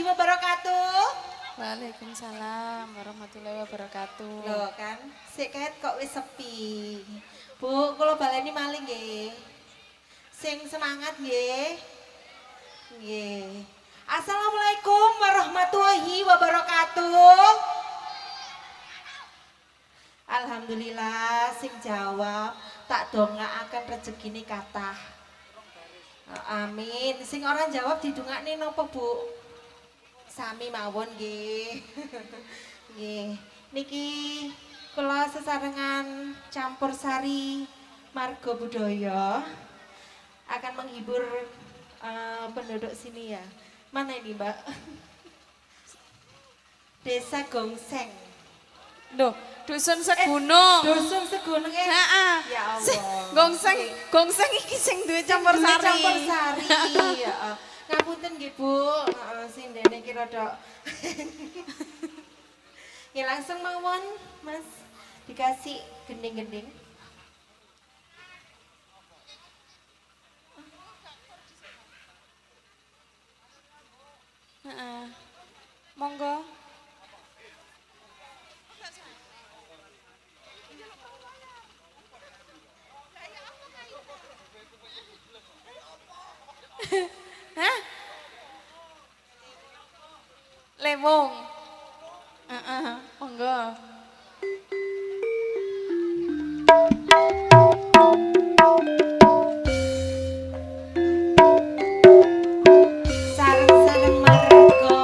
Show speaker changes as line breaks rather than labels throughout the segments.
warahmatullahi wabarakatuh.
Waalaikumsalam warahmatullahi wabarakatuh.
Loh kan, sik ket kok wis sepi. Bu, kula baleni malih nggih. Sing semangat nggih. Nggih. Assalamualaikum warahmatullahi wabarakatuh. Alhamdulillah sing jawab tak dongaaken rezekine kathah. Amin. Sing ora jawab didongakne napa, Bu? Sami mawon nggih. Nggih. Niki kula sesarengan campur sari marga budaya akan menghibur penduduk sini ya. Mana ini, Mbak? Desa Gongseng.
Duh, dusun Segunung.
Dusun Segunung
Heeh.
Ya Allah.
Gongseng iki sing duwe campur
Duwe
sari.
Campur sari. Ya. Ngapunten nggih, Bu. Heeh, sing dene ki rada. Ya langsung mawon, Mas. Dikasih gending-gending.
Heeh. Monggo. Hah? Lewung. Heeh, monggo.
Sareng-sareng marga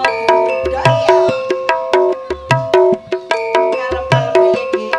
budaya. Kalem-kalem nggih.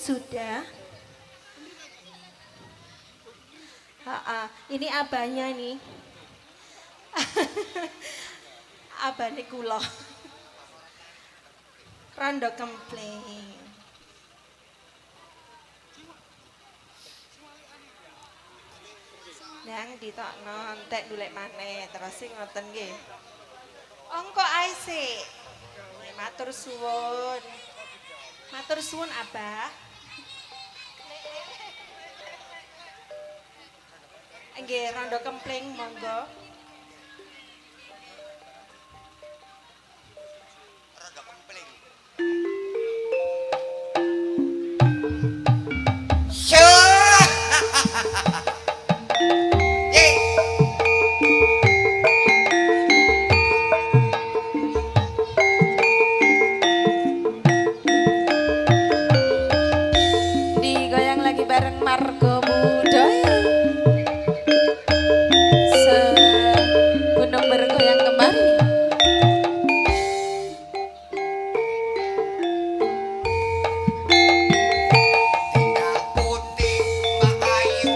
sudah. Ini abahnya nih. Abahnya kula. Rondo kempling. Nang ditokno entek ndulek maneh terus sing ngoten nggih. Engko ae sik. Matur suwun. Matur suwun Abah. Nggih rondo kempling monggo.
Rondo kempling.
Digoyang lagi bareng Margo Budaya. Gunung bergoyang kembali.
Tindak putih Mbak Ayu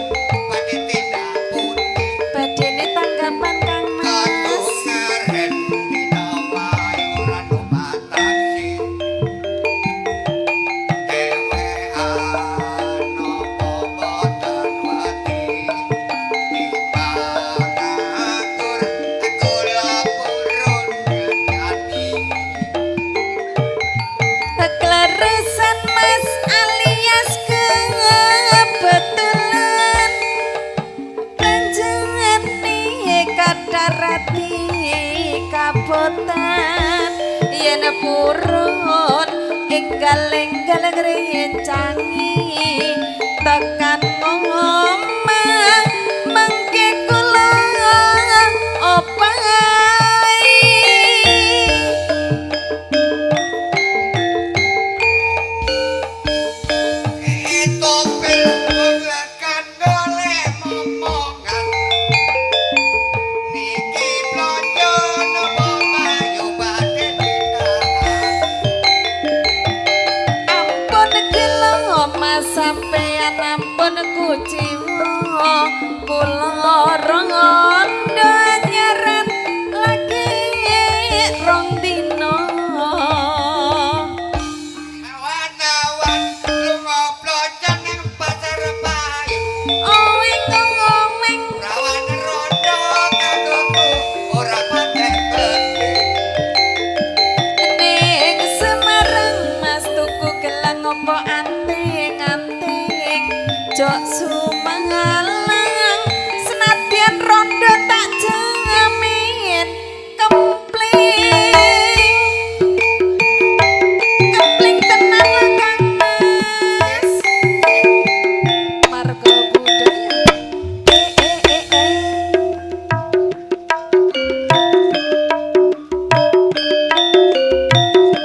badhe tindak putih
Badene tanggapan Kang Mas.
kadungaren dina wae ora nubatasi dewean nopo boten wati timbang atur kula purun ngati
Kekleresan Mas alias kebetulan Panjenengane kadarati kabotan yen purun enggal-enggal ngrencangi tekan ngomong mengke kula opai.
itu film kan golek momongan niki blonjo nopo mayu badhe tindakan
Ampun gelo mas sampeyan ampun kuciwa kula rondo nyeret lagi rong dina.
awan-awan lunga blonjo nang pasar pahit
Oweng oweng
rawan rondo kanggoku ora patek gede
ning Semarang mas tuku gelang opo anting-anting jok sumangalang senadyan rondo tak jamin kempling kempling tenan lho Kang Mas Margo Budaya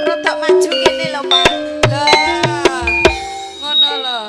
rodok maju kene lho Pak lah ngono lho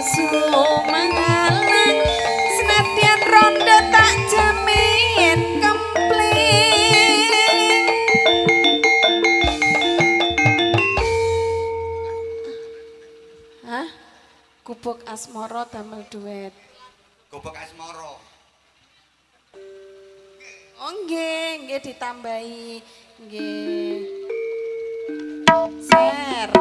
sumalang senadyan rondo tak jamin kempling. Hah? Gubuk asmara damel duet.
Gobek asmara.
Oh nggih ditambahi. Nggih. Ser.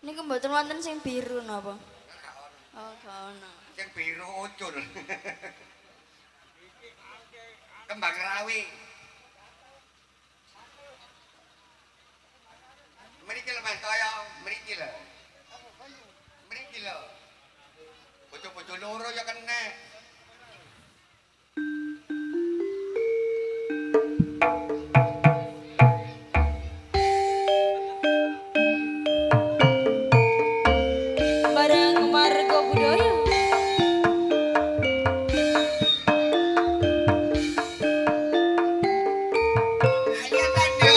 Niku mboten wonten sing biru napa? Oh, kono.
Sing biru ucul. Kembang rawi. Mriki lho Mas kaya mriki lho. Mriki lho. Bojo-bojo loro ya kena.
Bareng marga budaya.
Ayo tanda.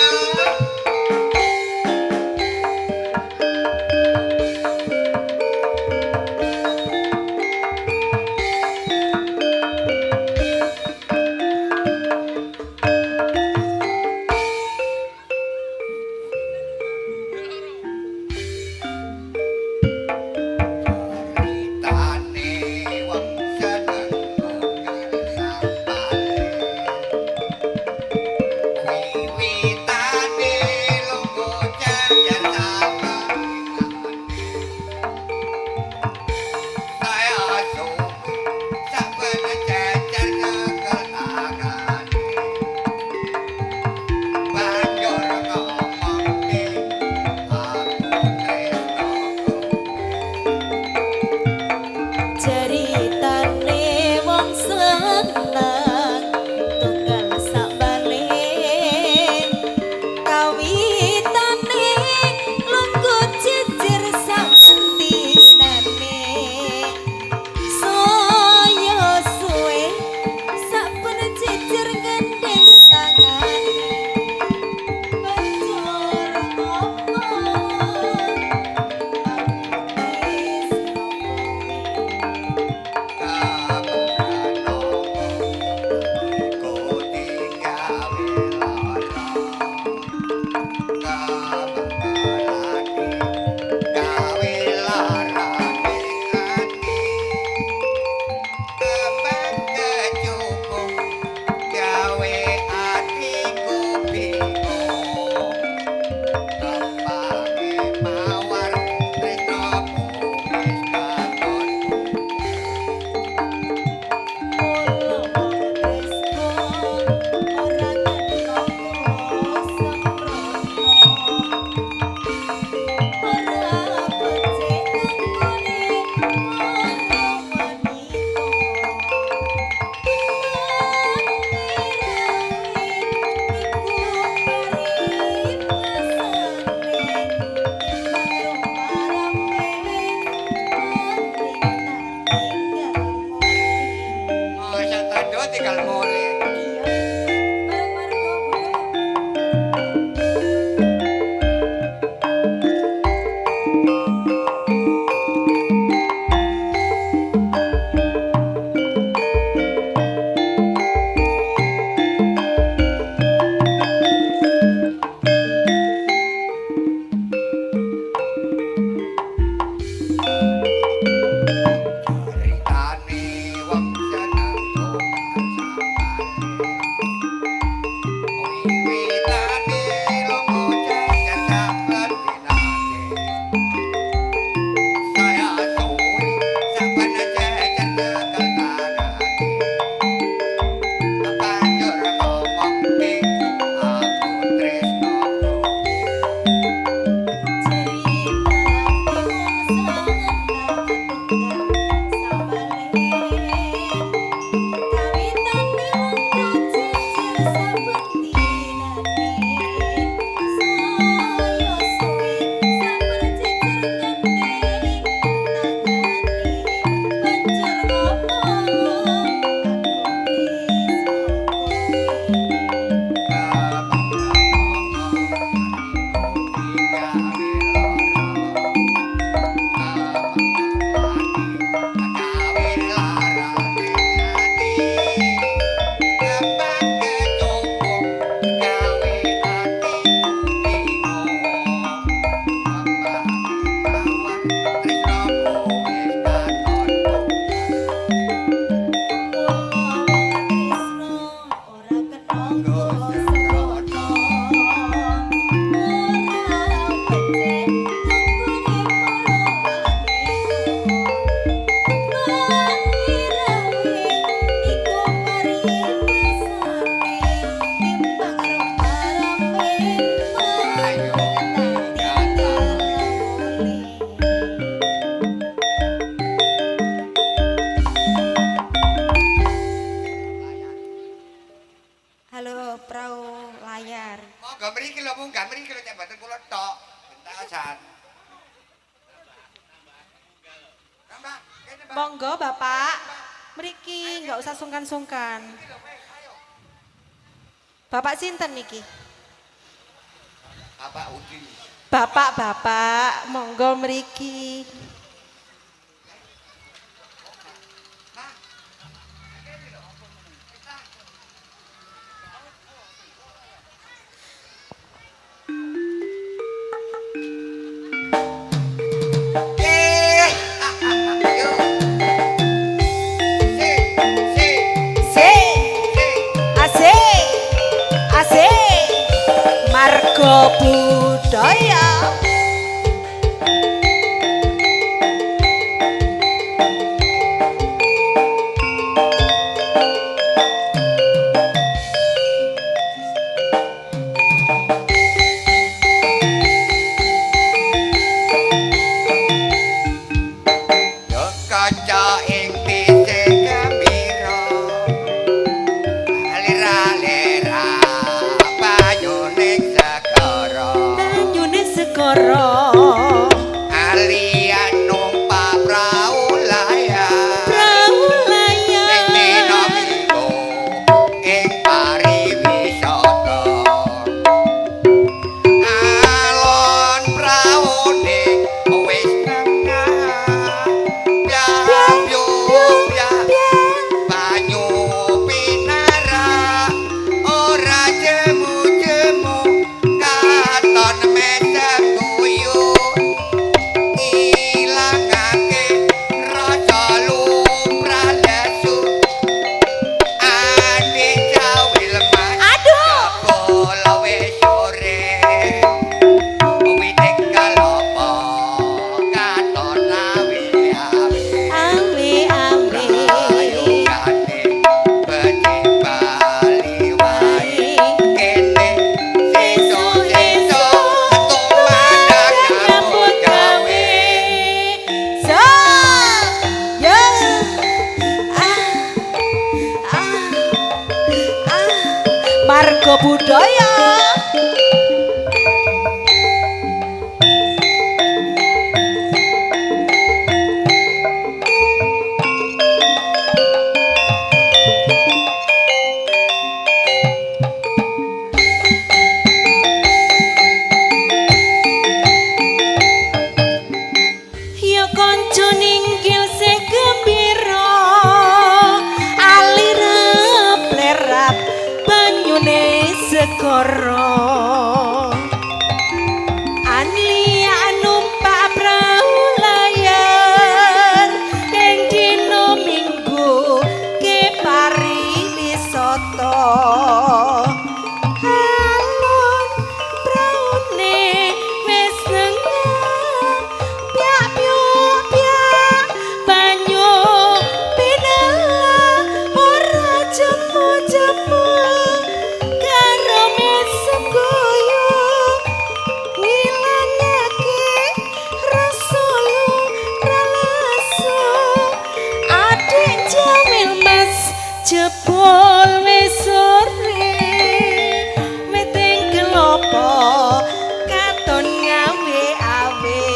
Monggo Bapak. Mriki nggak usah sungkan-sungkan. Bapak sinten niki?
Apa Udi?
Bapak, monggo mriki. Marga budaya. Marga budaya. Ya kanca ninggil segembira alirep lerap banyune segara anlia numpak prau layar ing dina minggu ke pariwisata alon praune wis nengah piak-piak banyu pinela ora jemu-jemu karo mesem goyo ngilangake rasa ralaso adik jamil mas jebol wis sore weting kelopo katon ngawe awe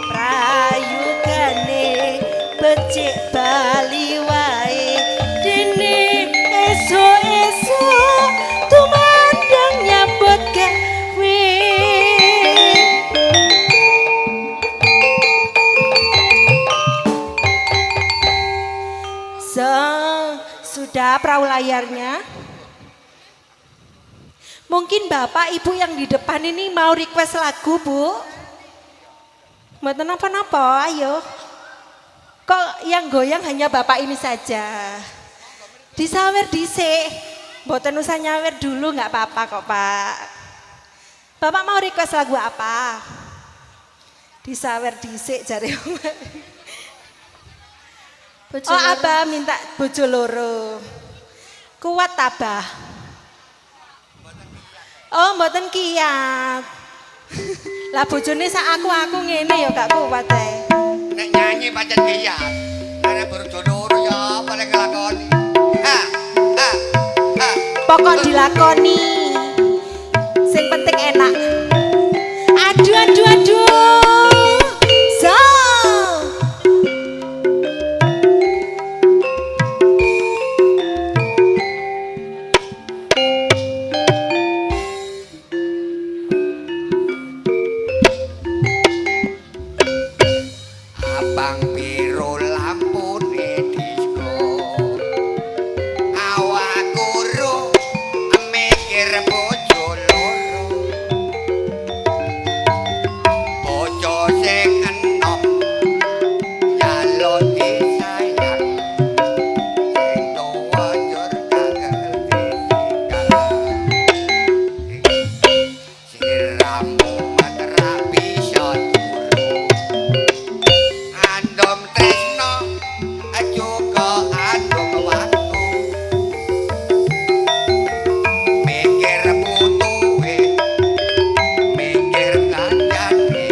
prayugane becik bali wae dene esuk-esuk tumandang nyambut gawe. Sudah perahu layarnya. Mungkin Bapak Ibu yang di depan ini mau request lagu, Bu. Mboten napa-napa, ayo. Kok yang goyang hanya Bapak ini saja? Disawer dhisik. Mboten usah nyawer dulu, nggak apa-apa kok, Pak. Bapak mau request lagu apa? Disawer dhisik jare. Oh, Abah minta bojo loro. Kuat Abah. Oh, mboten kiat. Lah bojone sak aku ngene ya gak kuat ae.
Nek nyanyi pancen kiat. Nek bojo loro ya apa nek nglakoni. Ha.
Pokok dilakoni. Sing penting enak. Aduh. So.
Kang biru lampune disco awak guru mikir bojo loro bojo sing enom nyalon disayang sing tuwa njur kagel ditinggal siramu metra bisa turu andom tresno juga andom waktu mikir butuhe mikir kancane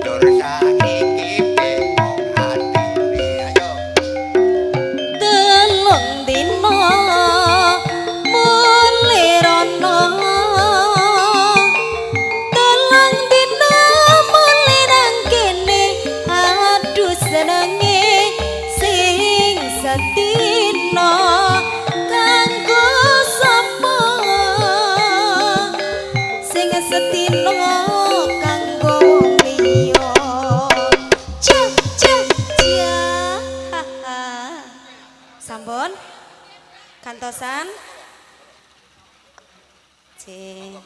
dur saiki bingung atine ayo
telung dina mulirana telung dina mulirang kene aduh senenge sing sedina kanggo sapa sing sedina kanggo wong liya cah cah cah haha sampun kantosan cing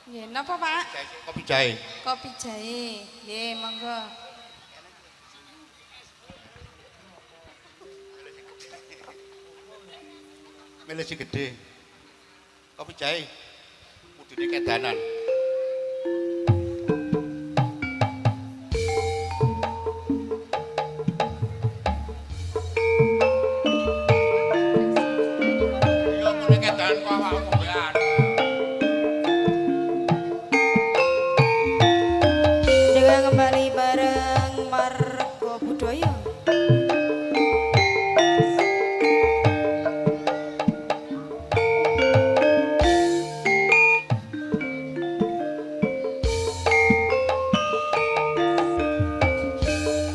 nggih napa Pak
kopi jahe
kopi jahe nggih monggo
milih si gede kopi jahe kudune kedanan yo kudune kedanan kok awakmu ya
dengan kembali bareng Margo Budaya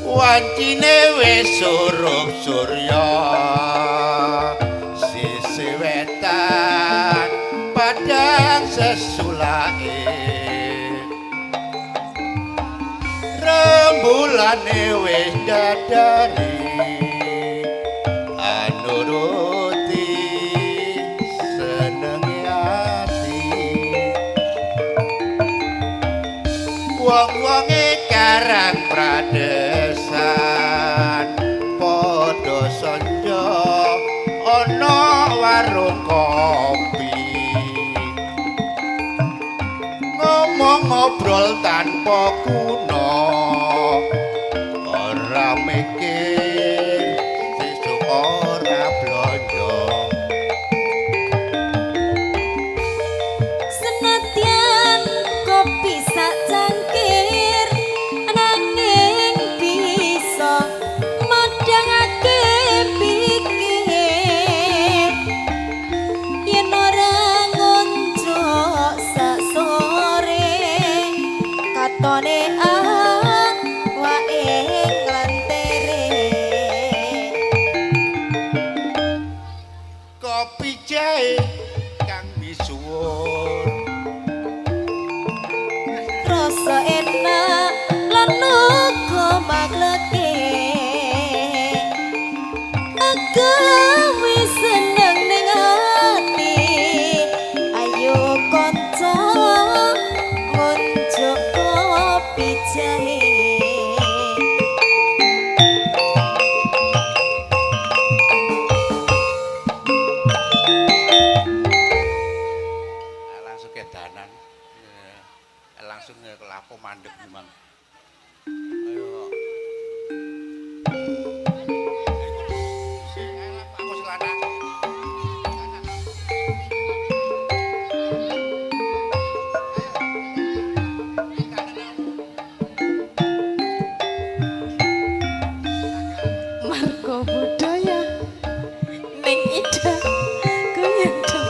wancine wis suruh surya sisi wetan padang sesulake rembulane wis dadari anuruti seneng ati wong-wonge karang pradesan padha sanja ana warung kopi ngomong ngobrol tanpa guna ora mikir sesuk ora blonjo
senadyan kopi sak cangkir nanging bisa madhangake pikir yen ora ngonjok sak sore katone wae nglantere
kopi jahe kang misuwur
rasa enak lan uga magleke agawe seneng ning ati ayo kanca ngunjuk kopi jahe
langsung kedanan langsung kelapo mandek memang ayo aku selana
Margo Budaya ning Ida goyang dong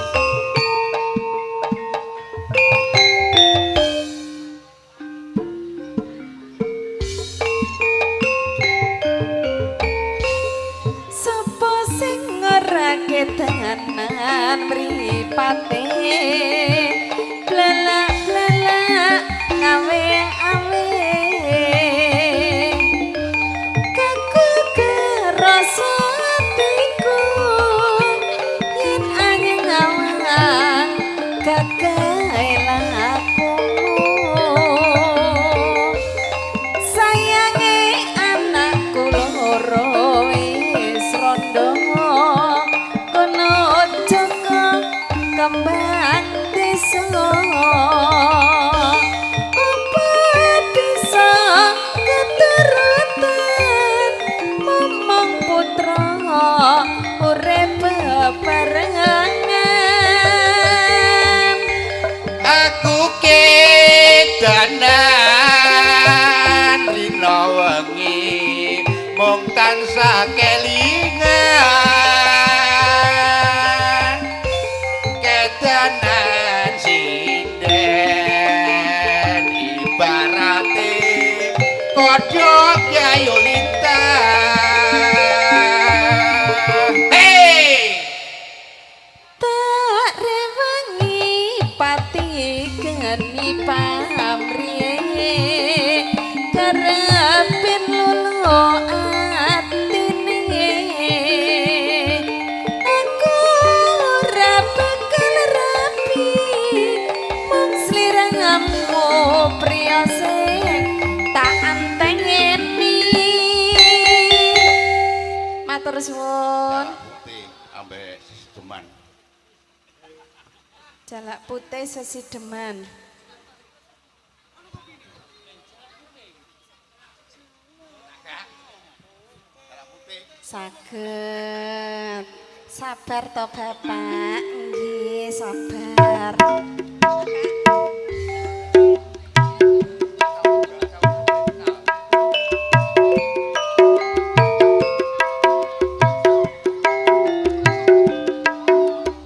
lan mripate blelak-blelak ngawe-awe kaku kerasa atiku yen angin awang gagahe lakumu sayange anakku loro wis rondo kono joko kembang desa apa bisa keturutan momong putra urip bebarengan
aku kedanan dina wengi mung tansah kelingan kedanan sinden ibarate kodhok yayu lintang hey
tak rewangi pati geni pamriye karepin lulu atine aku ora bakal rapi mung sliramu priya sing tak antengeni matur suwun
putih ambek sisteman
jalak putih sesideman saged sabar to Bapak nggih sabar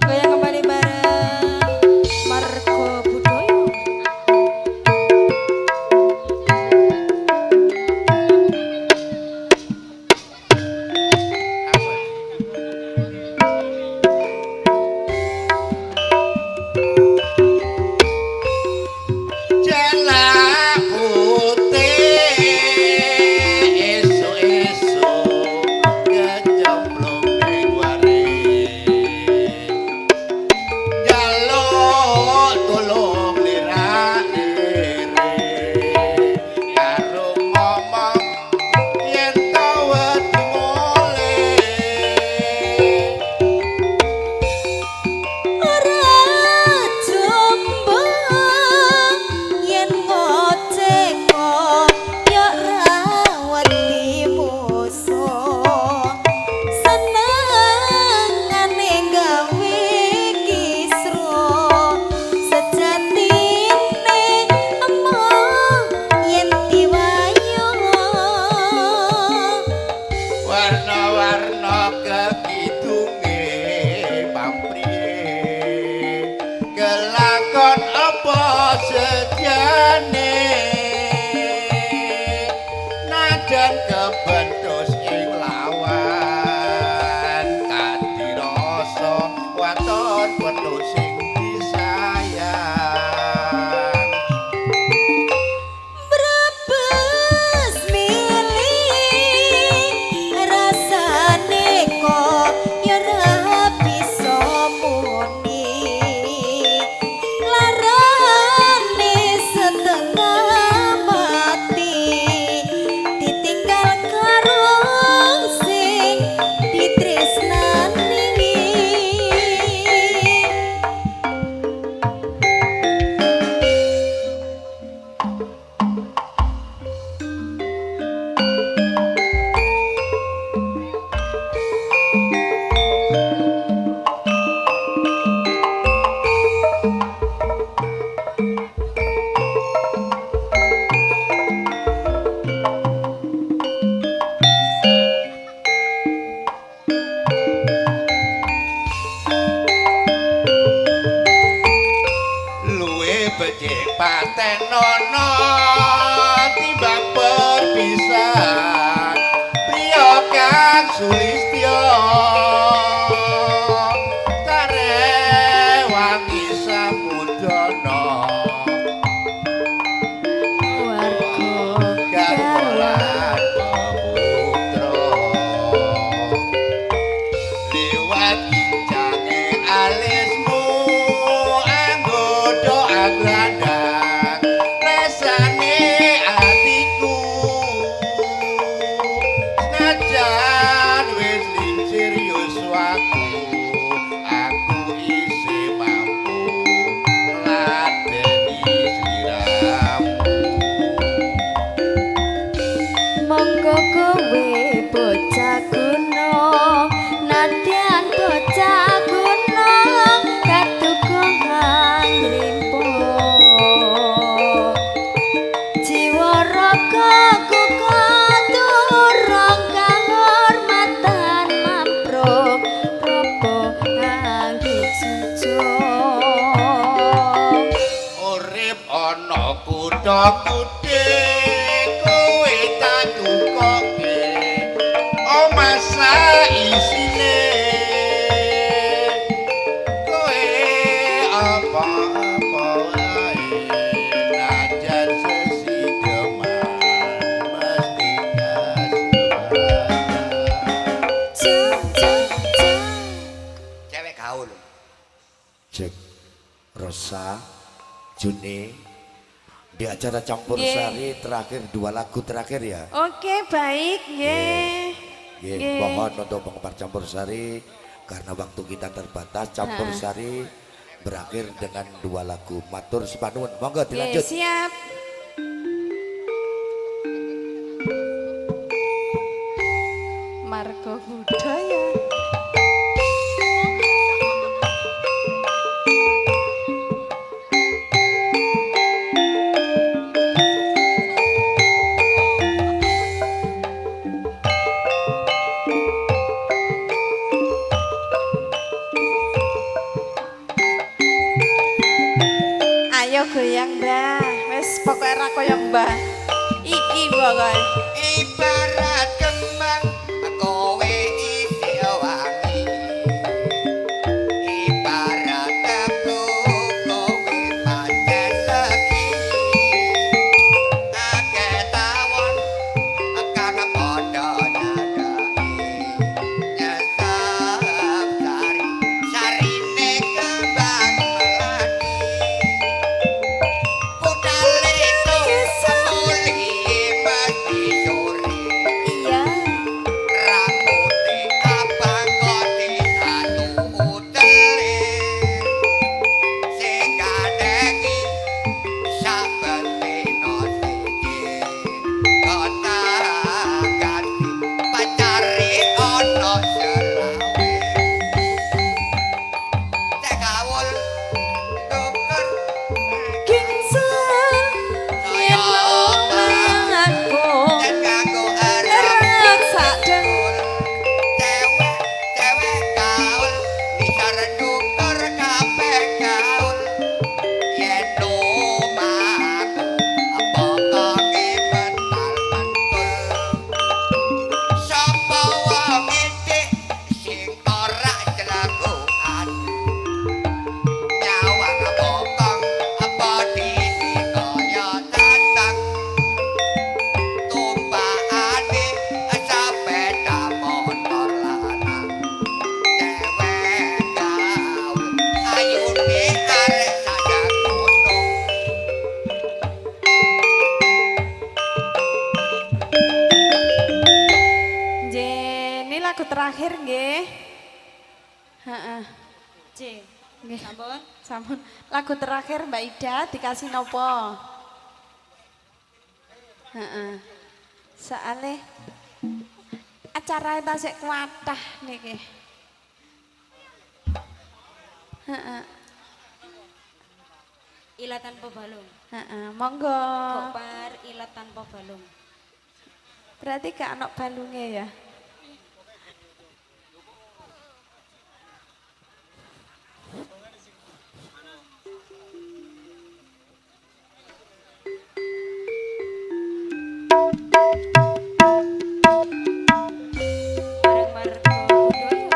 Goyang kembali bareng Margo Budoyo.
jalak putih esuk-esuk kecemplung ning waring jaluk tulung lirak-lire karo ngomong yen to wedi mulih
Ora jombo yen ngoceko ya ora wedi musuh senengane gawe kisruh sejatine emoh yen diwayu
warna-warna kekidunge pamrih kelakon apa sejane najan kebentus ing lawan kadirasa waton penuh sing disayang
Brebes milih rasane kok ya ora bisa muni larane setengah mati ditinggal karo sing ditresnani
becik paten nono timbang perpisahan priya kang sulistya karep
padha kudhe kowe tak tukoke omah saisine kowe apa-apa wae najan sesideman mesti
Cewek gaul.
Cek Rosa Juni di acara campur
Nggih.
sari terakhir 2 lagu terakhir ya.
Oke, baik, nggih.
Nggih,
Nggih.
mohon untuk penggemar campur sari karena waktu kita terbatas campur
Nah.
sari berakhir dengan 2 lagu. Matur sepanuhun. Monggo
Nggih,
dilanjut.
siap. Marga budaya. Ayo goyang, Mbah. Wis pokoke ra koyo Mbah. Iki pokoke.
Ibarat kembang kowe isi wangi. Ibarat tebu kowe pancen legi. Akeh tawon kang padha nyadai. Nyesep sari sarine kembang melati. Budale muli mesti sore.
Iya.
Rambute abang kote satu utele. Sing kadeki saben dina siji. Kota ganti pacare ana selawe. Cek gaul tuker
Kingsel
kaya
aku
dan kanggo
erat sadeng
cewek gaul bisa reduker kabeh gaul yen lumaku apa kange mental mentul sapa wong iki sing ora jelagoan nyawang bokong apa dini kaya tatang tumpakane sepeda motor lanang cewek gaul ayune arek sadang gunung
Ini lagu terakhir nggih. Heeh.
C.
Nggih.
Sampun.
Sampun. Lagu terakhir Mbak Ida dikasih nopo? Heeh. Soale acara tasik kuatah niki. Heeh.
Ilat tanpa balung.
Heeh, monggo.
Gopar ilat tanpa balung.
Berarti gak ana balunge ya.
Bareng Margo Budaya.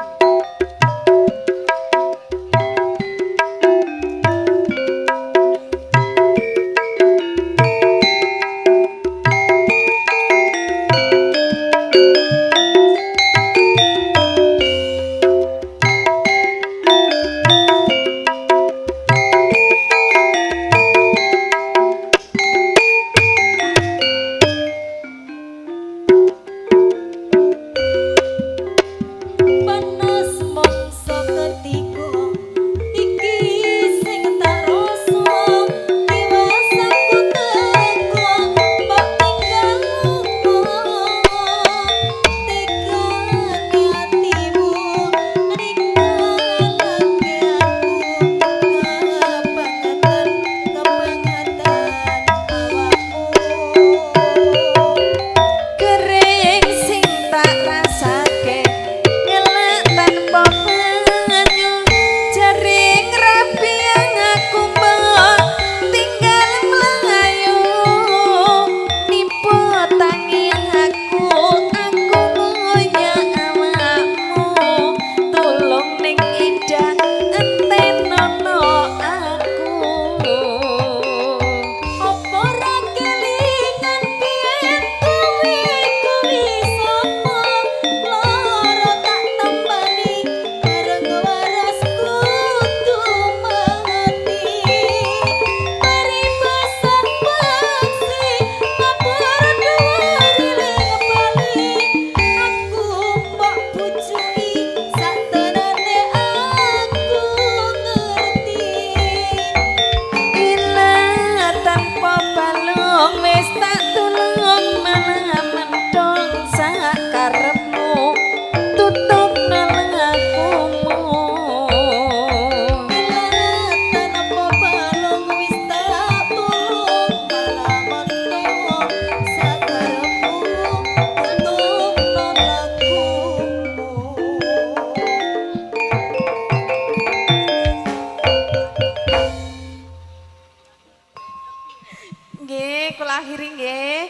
kula akhiri nggih.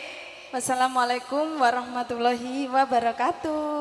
Wassalamualaikum warahmatullahi wabarakatuh.